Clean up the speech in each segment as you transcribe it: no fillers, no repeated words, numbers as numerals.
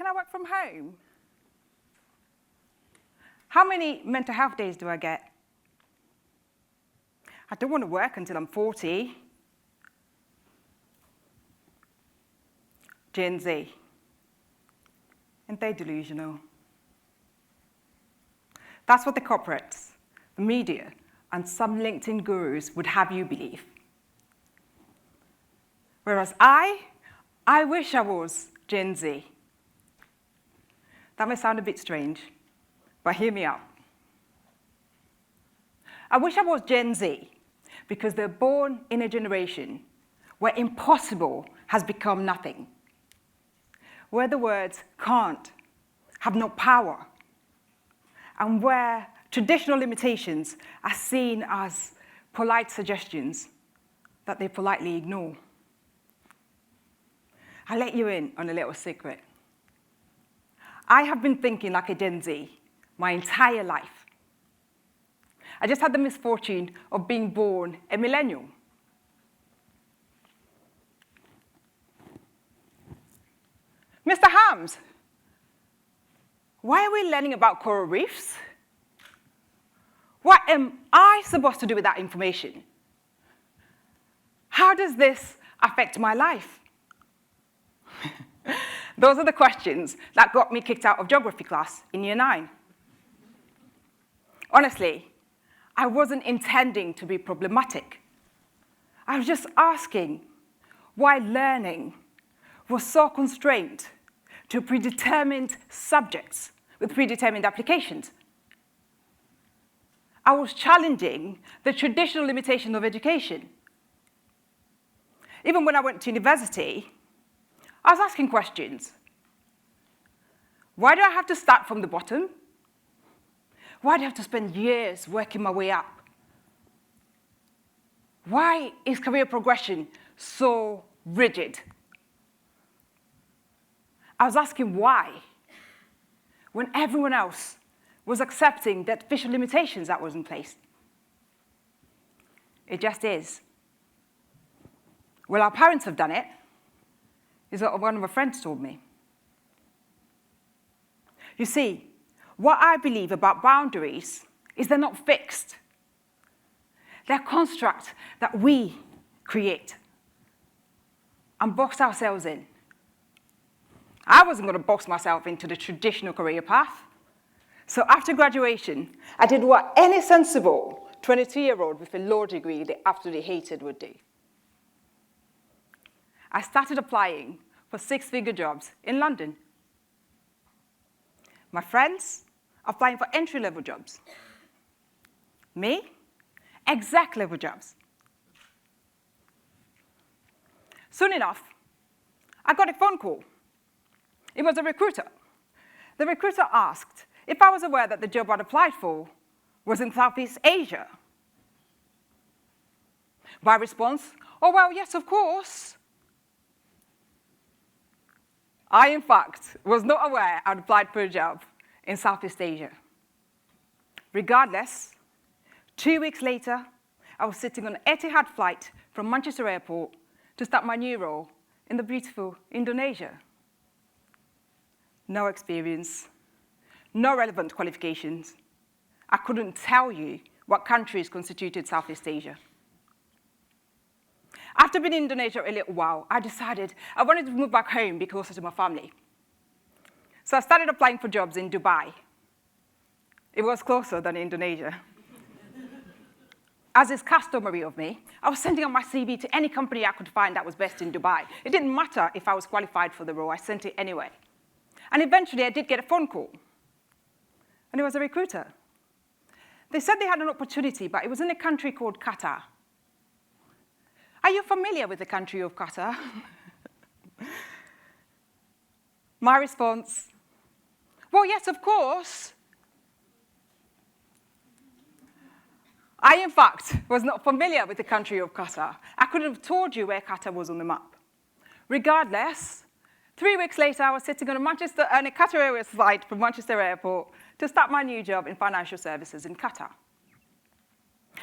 can I work from home? How many mental health days do I get? I don't want to work until I'm 40. Gen Z. Aren't they delusional? That's what the corporates, the media, and some LinkedIn gurus would have you believe. Whereas I wish I was Gen Z. That may sound a bit strange, but hear me out. I wish I was Gen Z because they're born in a generation where impossible has become nothing, where the words can't have no power, and where traditional limitations are seen as polite suggestions that they politely ignore. I'll let you in on a little secret. I have been thinking like a Gen Z my entire life. I just had the misfortune of being born a millennial. Mr. Hams, why are we learning about coral reefs? What am I supposed to do with that information? How does this affect my life? Those are the questions that got me kicked out of geography class in year 9. Honestly, I wasn't intending to be problematic. I was just asking why learning was so constrained to predetermined subjects with predetermined applications. I was challenging the traditional limitation of education. Even when I went to university, I was asking questions. Why do I have to start from the bottom? Why do I have to spend years working my way up? Why is career progression so rigid? I was asking why, when everyone else was accepting the artificial limitations that was in place. It just is. Well, our parents have done it, is what one of my friends told me. You see, what I believe about boundaries is they're not fixed. They're constructs that we create and box ourselves in. I wasn't going to box myself into the traditional career path. So after graduation, I did what any sensible 22-year-old with a law degree they absolutely hated would do. I started applying for 6-figure jobs in London. My friends applying for entry-level jobs. Me, exec-level jobs. Soon enough, I got a phone call. It was a recruiter. The recruiter asked if I was aware that the job I'd applied for was in Southeast Asia. My response, oh, well, yes, of course. I, in fact, was not aware I'd applied for a job in Southeast Asia. Regardless, 2 weeks later, I was sitting on an Etihad flight from Manchester Airport to start my new role in the beautiful Indonesia. No experience, no relevant qualifications. I couldn't tell you what countries constituted Southeast Asia. After being in Indonesia a little while, I decided I wanted to move back home be closer to my family. So I started applying for jobs in Dubai. It was closer than Indonesia. As is customary of me, I was sending out my CV to any company I could find that was based in Dubai. It didn't matter if I was qualified for the role, I sent it anyway. And eventually I did get a phone call. And it was a recruiter. They said they had an opportunity, but it was in a country called Qatar. Are you familiar with the country of Qatar? My response, well, yes, of course. I, in fact, was not familiar with the country of Qatar. I couldn't have told you where Qatar was on the map. Regardless, 3 weeks later, I was sitting on a Qatar Airways flight from Manchester Airport to start my new job in financial services in Qatar.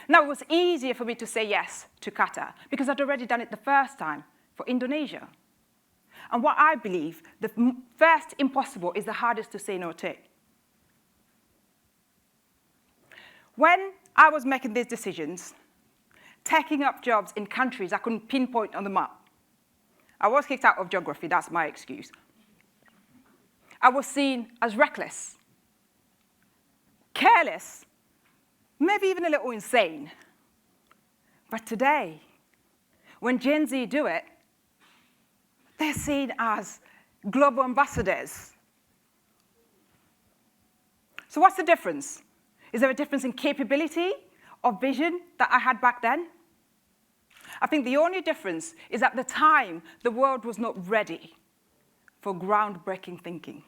Now, it was easier for me to say yes to Qatar because I'd already done it the first time for Indonesia. And what I believe, the first impossible is the hardest to say no to. When I was making these decisions, taking up jobs in countries I couldn't pinpoint on the map, I was kicked out of geography, that's my excuse. I was seen as reckless, careless, maybe even a little insane. But today, when Gen Z do it, they're seen as global ambassadors. So what's the difference? Is there a difference in capability or vision that I had back then? I think the only difference is at the time, the world was not ready for groundbreaking thinking.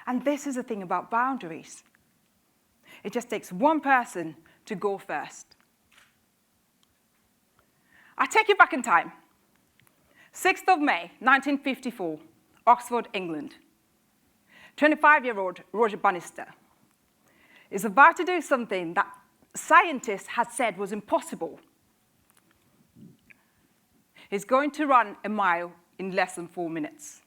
And this is the thing about boundaries. It just takes one person to go first. I take you back in time. 6th of May, 1954, Oxford, England. 25-year-old Roger Bannister is about to do something that scientists had said was impossible. He's going to run a mile in less than 4 minutes.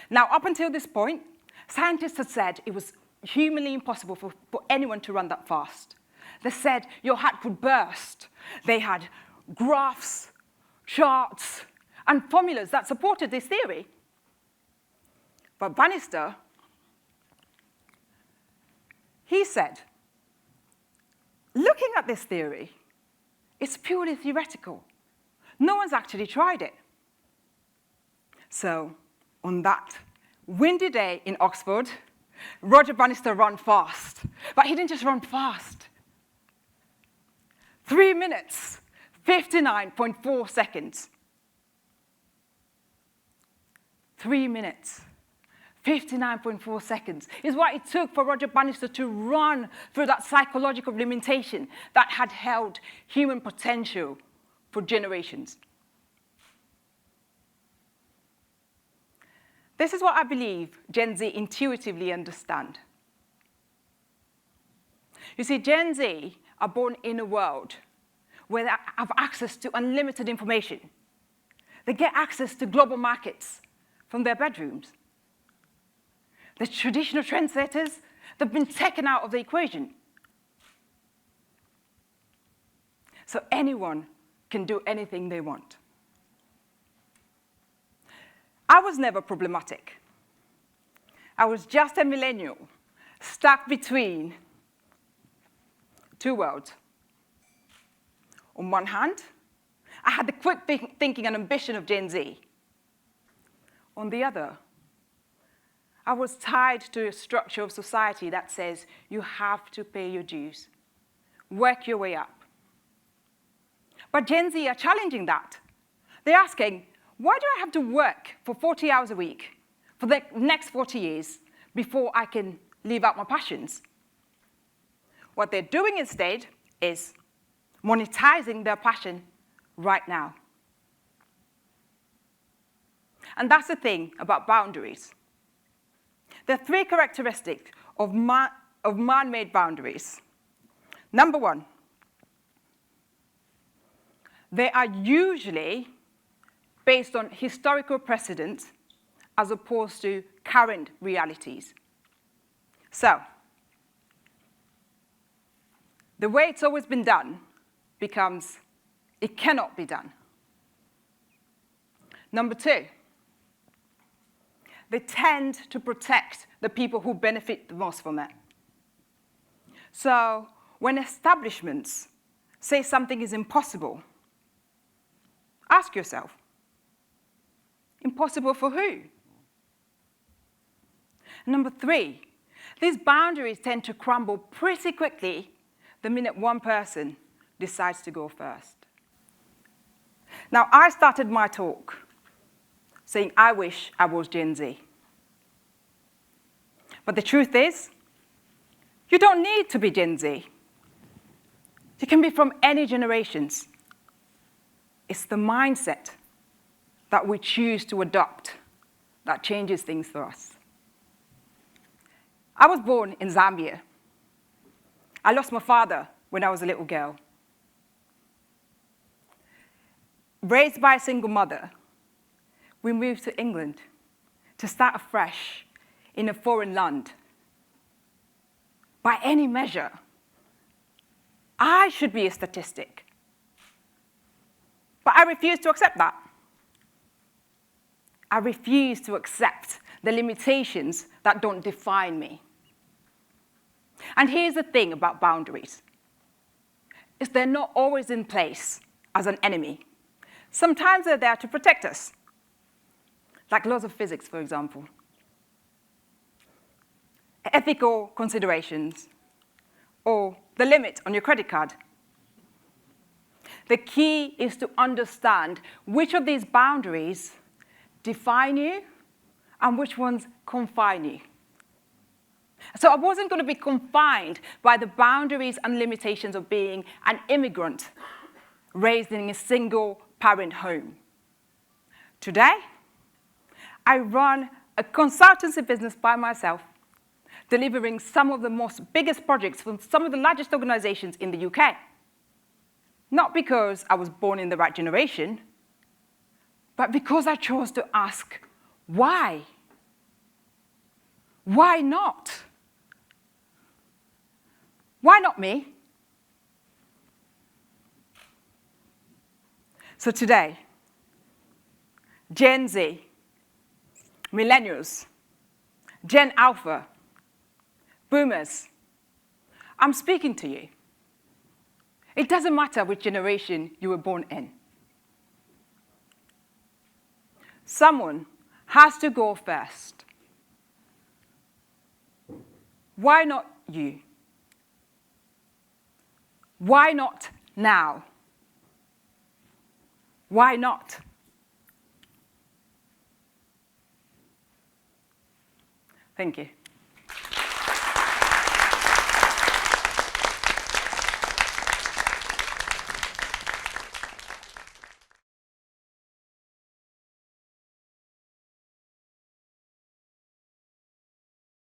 Now, up until this point, scientists had said it was humanly impossible for anyone to run that fast. They said your heart would burst. They had graphs, charts, and formulas that supported this theory. But Bannister, he said, looking at this theory, it's purely theoretical. No one's actually tried it. So, on that windy day in Oxford, Roger Bannister ran fast. But he didn't just run fast. 3 minutes, 59.4 seconds. 3 minutes, 59.4 seconds is what it took for Roger Bannister to run through that psychological limitation that had held human potential for generations. This is what I believe Gen Z intuitively understand. You see, Gen Z are born in a world where they have access to unlimited information. They get access to global markets from their bedrooms. The traditional trendsetters, they've been taken out of the equation. So anyone can do anything they want. I was never problematic. I was just a millennial, stuck between two worlds. On one hand, I had the quick thinking and ambition of Gen Z. On the other, I was tied to a structure of society that says you have to pay your dues, work your way up. But Gen Z are challenging that. They're asking, why do I have to work for 40 hours a week for the next 40 years before I can live out my passions? What they're doing instead is monetizing their passion right now. And that's the thing about boundaries. There are three characteristics of man-made boundaries. Number one, they are usually based on historical precedent as opposed to current realities. So, the way it's always been done becomes, it cannot be done. Number two, they tend to protect the people who benefit the most from it. So when establishments say something is impossible, ask yourself, impossible for who? Number three, these boundaries tend to crumble pretty quickly the minute one person decides to go first. Now, I started my talk saying, I wish I was Gen Z. But the truth is, you don't need to be Gen Z. You can be from any generations. It's the mindset that we choose to adopt that changes things for us. I was born in Zambia. I lost my father when I was a little girl. Raised by a single mother, we move to England to start afresh in a foreign land. By any measure, I should be a statistic. But I refuse to accept that. I refuse to accept the limitations that don't define me. And here's the thing about boundaries, is they're not always in place as an enemy. Sometimes they're there to protect us, like laws of physics, for example. Ethical considerations, or the limit on your credit card. The key is to understand which of these boundaries define you and which ones confine you. So I wasn't going to be confined by the boundaries and limitations of being an immigrant raised in a single-parent home. Today, I run a consultancy business by myself, delivering some of the biggest projects from some of the largest organizations in the UK. Not because I was born in the right generation, but because I chose to ask, why? Why not? Why not me? So today, Gen Z, Millennials, Gen Alpha, Boomers, I'm speaking to you. It doesn't matter which generation you were born in. Someone has to go first. Why not you? Why not now? Why not? Thank you.